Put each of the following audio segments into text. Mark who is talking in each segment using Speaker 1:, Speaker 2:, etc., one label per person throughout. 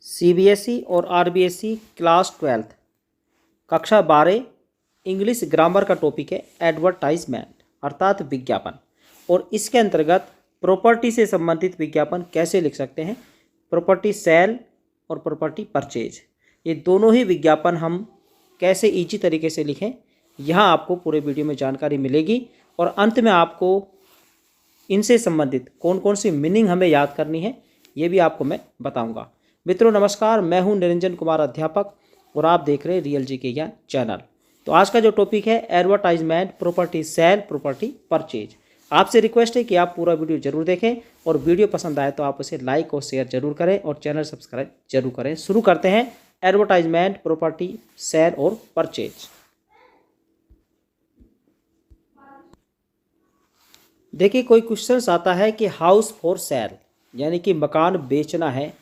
Speaker 1: CBSE और RBSE class 12 कक्षा 12 English grammar का टॉपिक है एडवर्टाइजमेंट अर्थात विज्ञापन। और इसके अंतर्गत प्रॉपर्टी से संबंधित विज्ञापन कैसे लिख सकते हैं, प्रॉपर्टी सेल और प्रॉपर्टी परचेज, ये दोनों ही विज्ञापन हम कैसे ईजी तरीके से लिखें, यहाँ आपको पूरे वीडियो में जानकारी मिलेगी। और अंत में आपको इनसे संबंधित कौन कौन सी मीनिंग हमें याद करनी है ये भी आपको मैं बताऊंगा। मित्रों नमस्कार, मैं हूं निरंजन कुमार अध्यापक और आप देख रहे हैं रियल जी के ज्ञान चैनल। तो आज का जो टॉपिक है advertisement, property sale, property purchase. आपसे रिक्वेस्ट है कि आप पूरा वीडियो जरूर देखें और वीडियो पसंद आए तो आप उसे लाइक और शेयर जरूर करें और चैनल सब्सक्राइब जरूर करें। शुरू करते हैं एडवर्टाइजमेंट, प्रॉपर्टी सेल और परचेज। देखिए, कोई क्वेश्चन आता है कि हाउस फॉर सेल यानी कि मकान बेचना है,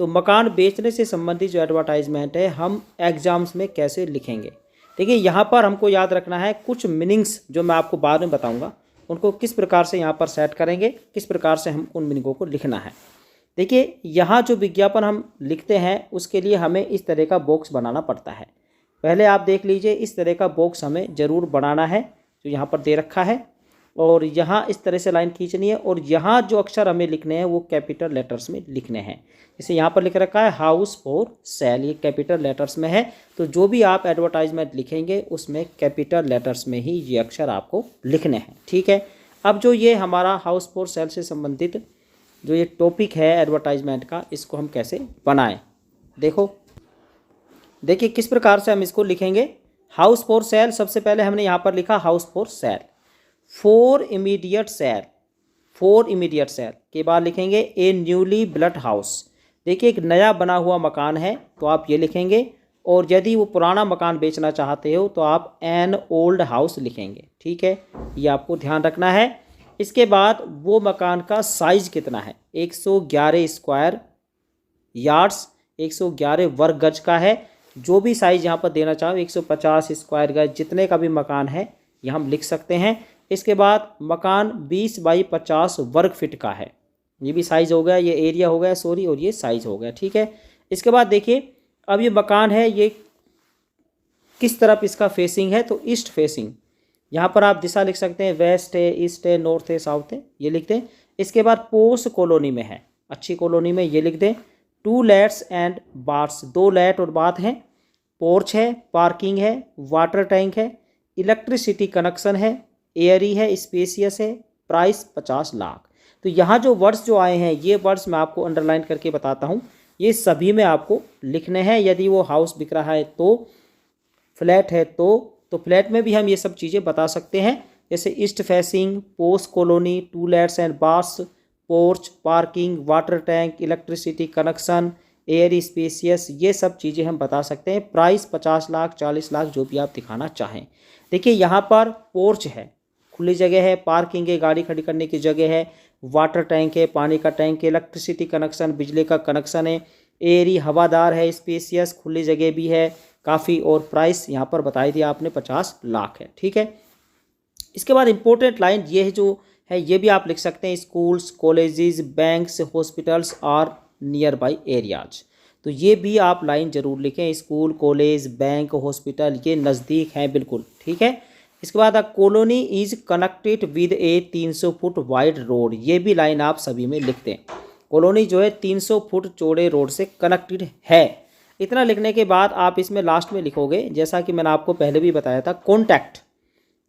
Speaker 1: तो मकान बेचने से संबंधित जो एडवर्टाइजमेंट है हम एग्जाम्स में कैसे लिखेंगे। देखिए, यहाँ पर हमको याद रखना है कुछ मीनिंग्स जो मैं आपको बाद में बताऊंगा, उनको किस प्रकार से यहाँ पर सेट करेंगे, किस प्रकार से हम उन मीनिंगों को लिखना है। देखिए, यहाँ जो विज्ञापन हम लिखते हैं उसके लिए हमें इस तरह का बॉक्स बनाना पड़ता है। पहले आप देख लीजिए, इस तरह का बॉक्स हमें ज़रूर बनाना है जो यहाँ पर दे रखा है, और यहाँ इस तरह से लाइन खींचनी है और यहाँ जो अक्षर हमें लिखने हैं वो कैपिटल लेटर्स में लिखने हैं। जैसे यहाँ पर लिख रखा है हाउस फॉर सेल, ये कैपिटल लेटर्स में है, तो जो भी आप एडवर्टाइजमेंट लिखेंगे उसमें कैपिटल लेटर्स में ही ये अक्षर आपको लिखने हैं। ठीक है, अब जो ये हमारा हाउस फॉर सेल से संबंधित जो ये टॉपिक है एडवर्टाइजमेंट का, इसको हम कैसे बनाएं। देखिए किस प्रकार से हम इसको लिखेंगे। हाउस फॉर सेल, सबसे पहले हमने यहाँ पर लिखा house for sale. For immediate sale, for immediate sale के बाद लिखेंगे ए न्यूली बिल्ट हाउस। देखिए, एक नया बना हुआ मकान है तो आप ये लिखेंगे, और यदि वो पुराना मकान बेचना चाहते हो तो आप एन ओल्ड हाउस लिखेंगे। ठीक है, ये आपको ध्यान रखना है। इसके बाद वो मकान का साइज़ कितना है, 111 स्क्वायर यार्ड्स, 111 वर्ग गज का है। जो भी साइज़ यहाँ पर देना चाहो, 150 स्क्वायर गज, जितने का भी मकान है ये हम लिख सकते हैं। इसके बाद मकान 20 बाई 50 वर्ग फीट का है, ये भी साइज़ हो गया, ये एरिया हो गया सॉरी, और ये साइज़ हो गया। ठीक है, इसके बाद देखिए, अब ये मकान है, ये किस तरफ इसका फेसिंग है, तो ईस्ट फेसिंग। यहाँ पर आप दिशा लिख सकते हैं, वेस्ट है, ईस्ट है, नॉर्थ है, साउथ है, ये लिख दें। इसके बाद पोस्ट कॉलोनी में है, अच्छी कॉलोनी में, ये लिख दें। 2 लैट्स एंड बाथ्स, 2 लैट और बाथ हैं, पोर्च है, पार्किंग है, वाटर टैंक है, इलेक्ट्रिसिटी कनेक्शन है, एयरी है, स्पेसियस है, प्राइस 50 लाख। तो यहाँ जो वर्ड्स जो आए हैं ये वर्ड्स मैं आपको अंडरलाइन करके बताता हूँ, ये सभी में आपको लिखने हैं। यदि वो हाउस बिक रहा है तो, फ्लैट है तो फ्लैट में भी हम ये सब चीज़ें बता सकते हैं, जैसे east facing, post colony, 2 flats and baths, porch, parking, water tank, electricity connection, air, spacious, ये सब चीज़ें हम बता सकते हैं। प्राइस 50 लाख, 40 लाख, जो भी आप दिखाना चाहें। देखिए, यहाँ पर पोर्च है, खुली जगह है, पार्किंग है, गाड़ी खड़ी करने की जगह है, वाटर टैंक है, पानी का टैंक है, इलेक्ट्रिसिटी कनेक्शन, बिजली का कनेक्शन है, एयरी हवादार है, स्पेसियस खुली जगह भी है काफ़ी, और प्राइस यहाँ पर बताई दिया आपने 50 लाख है। ठीक है, इसके बाद इंपॉर्टेंट लाइन ये है जो है, ये भी आप लिख सकते हैं, schools, colleges, banks, hospitals are near by areas. तो ये भी आप लाइन जरूर लिखें, स्कूल, कॉलेज, बैंक, हॉस्पिटल ये नज़दीक हैं बिल्कुल। ठीक है, इसके बाद colony is connected with A 300 foot wide road, ये भी लाइन आप सभी में लिखते हैं। कॉलोनी जो है 300 फुट चौड़े रोड से कनेक्टेड है। इतना लिखने के बाद आप इसमें लास्ट में लिखोगे, जैसा कि मैंने आपको पहले भी बताया था, कॉन्टैक्ट।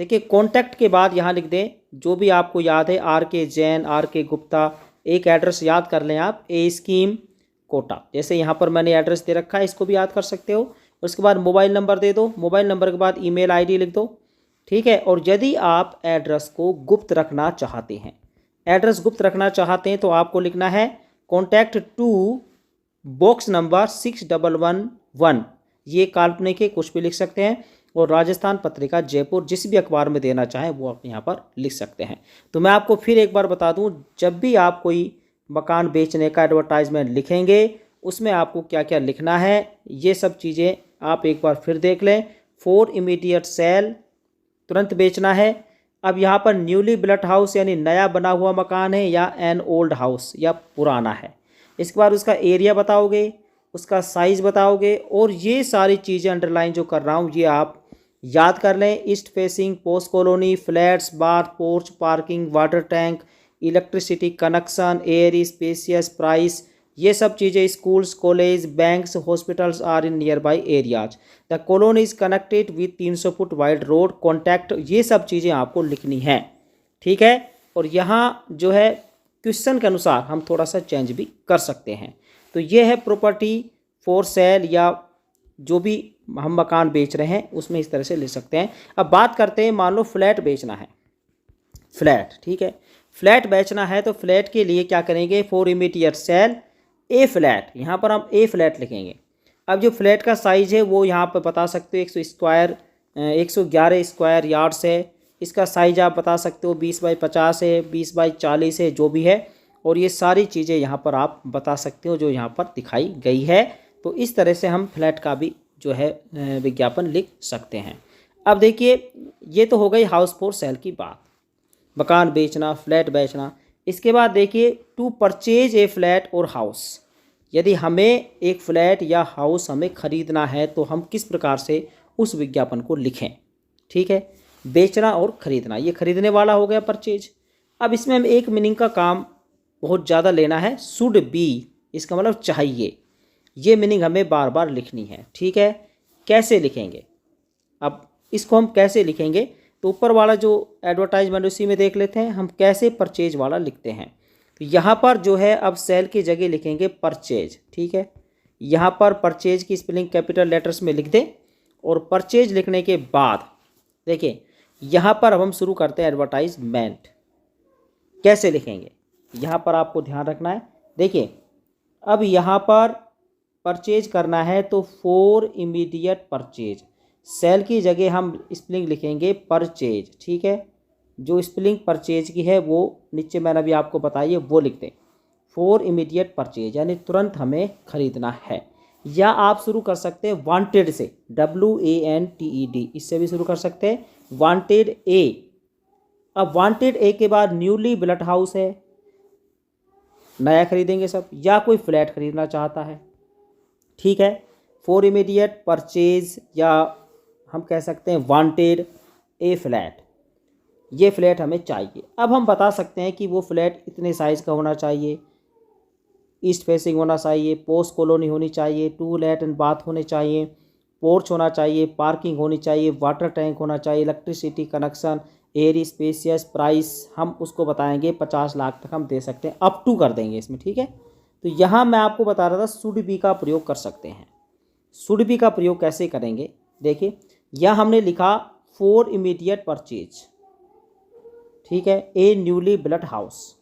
Speaker 1: देखिए, कॉन्टैक्ट के बाद यहाँ लिख दें जो भी आपको याद है, आर के जैन, आर के गुप्ता, एक एड्रेस याद कर लें आप, ए स्कीम कोटा, जैसे यहाँ पर मैंने एड्रेस दे रखा है, इसको भी याद कर सकते हो। उसके बाद मोबाइल नंबर दे दो, मोबाइल नंबर के बाद ईमेल आईडी लिख दो। ठीक है, और यदि आप एड्रेस को गुप्त रखना चाहते हैं, एड्रेस गुप्त रखना चाहते हैं तो आपको लिखना है कॉन्टैक्ट टू बॉक्स नंबर 6111, ये काल्पनिक है, कुछ भी लिख सकते हैं, और राजस्थान पत्रिका जयपुर, जिस भी अखबार में देना चाहें वो आप यहाँ पर लिख सकते हैं। तो मैं आपको फिर एक बार बता दूँ, जब भी आप कोई मकान बेचने का एडवर्टाइजमेंट लिखेंगे उसमें आपको क्या क्या लिखना है, ये सब चीज़ें आप एक बार फिर देख लें। फॉर इमीडिएट सेल, तुरंत बेचना है। अब यहाँ पर न्यूली बिल्ट हाउस यानी नया बना हुआ मकान है, या एन ओल्ड हाउस या पुराना है। इसके बाद उसका एरिया बताओगे, उसका साइज़ बताओगे, और ये सारी चीज़ें अंडरलाइन जो कर रहा हूँ ये आप याद कर लें। East facing, post colony, flats, bar, porch, parking, water tank, electricity connection, air, spacious, price, ये सब चीज़ें, schools, college, banks, hospitals are in near by areas, the colony is connected with 300 foot wide road, contact, ये सब चीज़ें आपको लिखनी हैं, ठीक है। और यहाँ जो है क्वेश्चन के अनुसार हम थोड़ा सा चेंज भी कर सकते हैं। तो ये है प्रॉपर्टी फॉर सेल, या जो भी हम मकान बेच रहे हैं उसमें इस तरह से ले सकते हैं। अब बात करते हैं, मान लो फ्लैट बेचना है, फ्लैट, ठीक है, फ्लैट बेचना है तो फ्लैट के लिए क्या करेंगे, for immediate sale a flat, यहाँ पर हम ए फ्लैट लिखेंगे। अब जो फ्लैट का साइज़ है वो यहाँ पर बता सकते हो 111 स्क्वायर यार्ड्स है। इसका साइज़ आप बता सकते हो 20 बाई 50 है, 20 बाई 40 है, जो भी है। और ये सारी चीज़ें यहाँ पर आप बता सकते हो जो यहाँ पर दिखाई गई है। तो इस तरह से हम फ्लैट का भी जो है विज्ञापन लिख सकते हैं। अब देखिए, ये तो हो गई हाउस फॉर सेल की बात, मकान बेचना, फ्लैट बेचना। इसके बाद देखिए, टू परचेज ए फ्लैट और हाउस, यदि हमें एक फ्लैट या हाउस हमें ख़रीदना है तो हम किस प्रकार से उस विज्ञापन को लिखें, ठीक है। बेचना और ख़रीदना, ये खरीदने वाला हो गया परचेज। अब इसमें हम एक मीनिंग का काम बहुत ज़्यादा लेना है, शुड बी, इसका मतलब चाहिए, ये मीनिंग हमें बार बार लिखनी है, ठीक है। कैसे लिखेंगे, अब इसको हम कैसे लिखेंगे, तो ऊपर वाला जो एडवर्टाइजमेंट उसी में देख लेते हैं हम कैसे परचेज वाला लिखते हैं। तो यहाँ पर जो है अब सेल की जगह लिखेंगे परचेज, ठीक है। यहाँ पर परचेज की स्पेलिंग कैपिटल लेटर्स में लिख दें, और परचेज लिखने के बाद देखिए यहाँ पर अब हम शुरू करते हैं एडवर्टाइजमेंट। कैसे लिखेंगे, यहाँ पर आपको ध्यान रखना है। देखिए, अब यहाँ पर परचेज करना है तो फॉर इमीडिएट परचेज, सेल की जगह हम स्पेलिंग लिखेंगे परचेज, ठीक है। जो स्पेलिंग परचेज की है वो नीचे मैंने अभी आपको बताई है वो लिख दें, फॉर इमीडिएट परचेज, यानी तुरंत हमें खरीदना है। या आप शुरू कर सकते हैं वांटेड से, WANTED, इससे भी शुरू कर सकते हैं, वांटेड ए। अब वांटेड ए के बाद न्यूली बिल्ट हाउस है, नया खरीदेंगे सब, या कोई फ्लैट खरीदना चाहता है, ठीक है। फॉर इमीडिएट परचेज, या हम कह सकते हैं वांटेड ए फ्लैट, ये फ्लैट हमें चाहिए। अब हम बता सकते हैं कि वो फ्लैट इतने साइज़ का होना चाहिए, ईस्ट फेसिंग होना चाहिए, पोस्ट कॉलोनी होनी चाहिए, 2 लैट्रिन बाथ होने चाहिए, पोर्च होना चाहिए, पार्किंग होनी चाहिए, वाटर टैंक होना चाहिए, electricity connection, air spacious, price हम उसको बताएंगे 50 लाख तक हम दे सकते हैं, अप टू कर देंगे इसमें, ठीक है। तो यहाँ मैं आपको बता रहा था शुड बी का प्रयोग कर सकते हैं। शुड बी का प्रयोग कैसे करेंगे, देखिए यहाँ हमने लिखा फॉर इमीडिएट परचेज, ठीक है, ए न्यूली बिल्ट हाउस।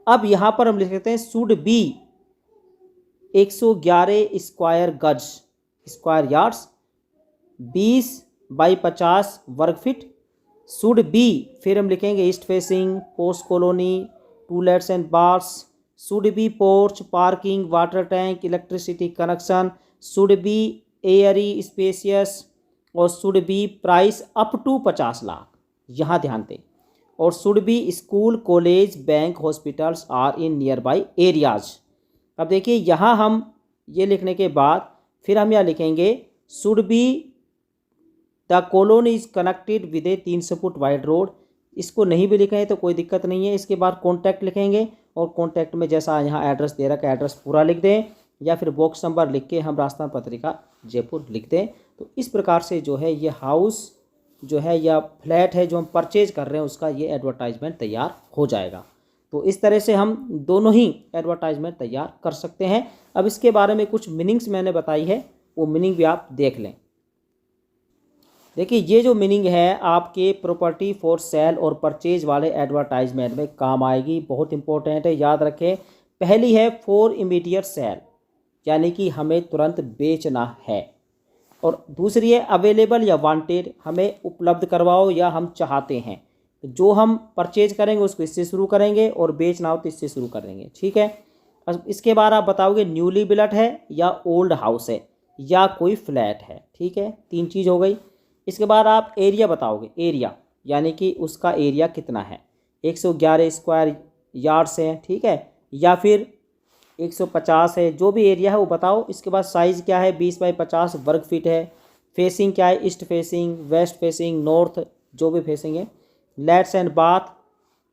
Speaker 1: अब यहाँ पर हम लिख सकते हैं शुड बी 111 स्क्वायर गज, स्क्वायर यार्ड्स, 20 बाई 50 वर्ग फीट, शुड बी, फिर हम लिखेंगे east facing, post colony, to lets and bars, should be porch, parking, water tank, electricity connection, should be airy spacious, और should be price up to 50 lakh, यहाँ ध्यान दें। और should be school, college, bank, hospitals are in near by areas. अब देखिए यहाँ हम ये लिखने के बाद फिर हम यहाँ लिखेंगे should be the colony is connected with A 300 foot wide road. इसको नहीं भी लिखें तो कोई दिक्कत नहीं है। इसके बाद कॉन्टैक्ट लिखेंगे, और कॉन्टैक्ट में जैसा यहाँ एड्रेस दे रखा है एड्रेस पूरा लिख दें, या फिर बॉक्स नंबर लिख के हम राजस्थान पत्रिका जयपुर लिख दें। तो इस प्रकार से जो है ये हाउस जो है या फ्लैट है जो हम परचेज कर रहे हैं उसका ये एडवर्टाइजमेंट तैयार हो जाएगा। तो इस तरह से हम दोनों ही एडवर्टाइजमेंट तैयार कर सकते हैं। अब इसके बारे में कुछ मीनिंग्स मैंने बताई है, वो मीनिंग भी आप देख लें। देखिए ये जो मीनिंग है आपके प्रॉपर्टी फॉर सेल और परचेज वाले एडवर्टाइजमेंट में काम आएगी, बहुत इंपॉर्टेंट है, याद रखें। पहली है फॉर इमीडिएट सेल, यानी कि हमें तुरंत बेचना है, और दूसरी है अवेलेबल या वांटेड, हमें उपलब्ध करवाओ या हम चाहते हैं। जो हम परचेज करेंगे उसको इससे शुरू करेंगे, और बेचना हो तो इससे शुरू करेंगे, ठीक है। अब इसके बाद आप बताओगे न्यूली बिल्ट है या ओल्ड हाउस है या कोई फ्लैट है, ठीक है, 3 चीज़ हो गई। इसके बाद आप एरिया बताओगे, एरिया यानी कि उसका एरिया कितना है, 111 स्क्वायर यार्ड्स है, ठीक है, या फिर 150 है, जो भी एरिया है वो बताओ। इसके बाद साइज़ क्या है, 20 बाई 50 वर्ग फीट है। फेसिंग क्या है, east facing, waste facing, north, जो भी फेसिंग है। लेट्स एंड बाथ,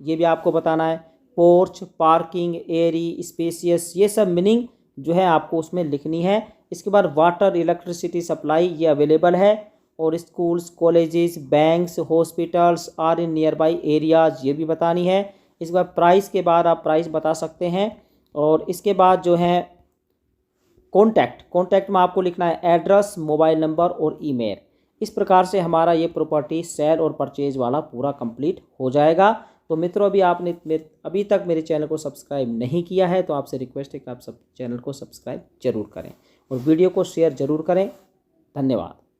Speaker 1: ये भी आपको बताना है। पोर्च, पार्किंग, एरी, स्पेसियस, ये सब मीनिंग जो है आपको उसमें लिखनी है। इसके बाद वाटर, इलेक्ट्रिसिटी सप्लाई ये अवेलेबल है। और schools, colleges, banks, hospitals are in near by areas, ये भी बतानी है। इसके बाद प्राइस के बाद आप प्राइस बता सकते हैं। और इसके बाद जो है कॉन्टैक्ट में आपको लिखना है एड्रेस, मोबाइल नंबर और ईमेल। इस प्रकार से हमारा ये प्रॉपर्टी सेल और परचेज वाला पूरा कंप्लीट हो जाएगा। तो मित्रों, अभी तक मेरे चैनल को सब्सक्राइब नहीं किया है तो आपसे रिक्वेस्ट है कि आप सब चैनल को सब्सक्राइब जरूर करें और वीडियो को शेयर जरूर करें। धन्यवाद।